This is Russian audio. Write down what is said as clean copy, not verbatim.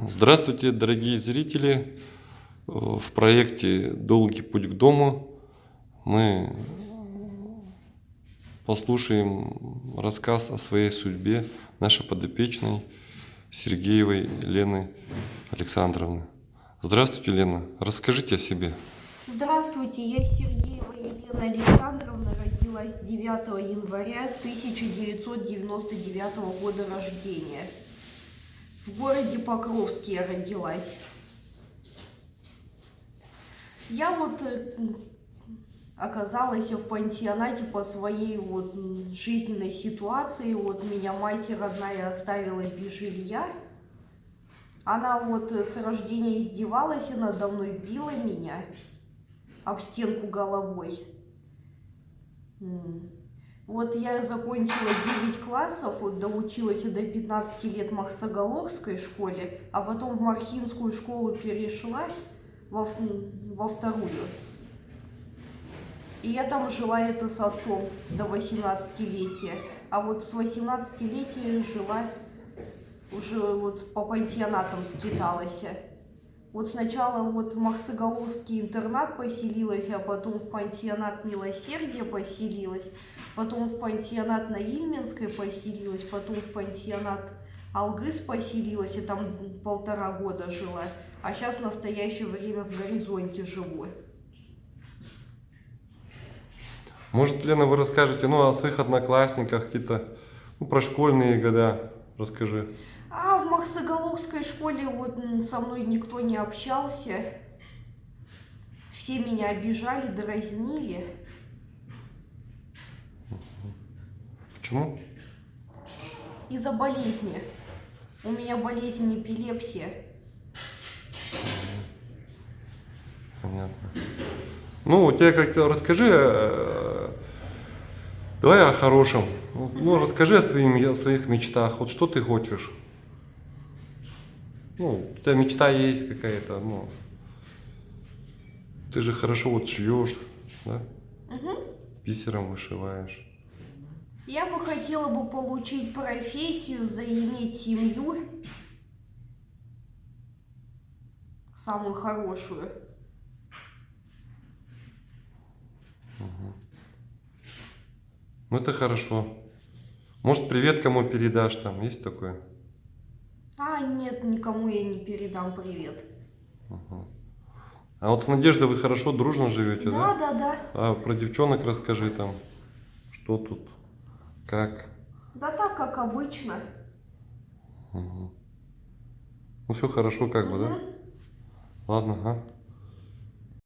Здравствуйте, дорогие зрители! В проекте «Долгий путь к дому» мы послушаем рассказ о своей судьбе нашей подопечной Сергеевой Лены Александровны. Здравствуйте, Лена. Расскажите о себе. Здравствуйте, я Сергеева Елена Александровна, родилась 9 января 1999 года рождения. В городе Покровске я родилась. Я оказалась в пансионате по своей жизненной ситуации. Меня мать родная оставила без жилья. Она с рождения издевалась и надо мной, била меня об стенку головой. Я закончила 9 классов, доучилась до 15 лет в Махсоголовской школе, а потом в Мархинскую школу перешла во вторую. И я там жила с отцом до 18-летия. А с 18-летия жила уже по пансионатам скиталась. Сначала в Махсоголовский интернат поселилась, а потом в пансионат Милосердие поселилась, потом в пансионат на Ильменской поселилась, потом в пансионат Алгыс поселилась, и там 1,5 года жила. А сейчас в настоящее время в Горизонте живу. Может, Лена, вы расскажете о своих одноклассниках, какие-то про школьные года расскажи. А в Махсоголовской школе со мной никто не общался. Все меня обижали, дразнили. Почему? Из-за болезни. У меня болезнь эпилепсия. Понятно. У тебя как-то расскажи, давай о хорошем. Расскажи о своих мечтах. Что ты хочешь? У тебя мечта есть какая-то, ты же хорошо шьешь, да? Угу. Бисером вышиваешь. Я бы хотела получить профессию, заиметь семью, самую хорошую. Это хорошо. Может, привет кому передашь там, есть такое? Нет, никому я не передам привет. А с Надеждой вы хорошо, дружно живете, да? Да. А про девчонок расскажи там, что тут, как. Да так, как обычно. Все хорошо как бы, да? Ладно, ага.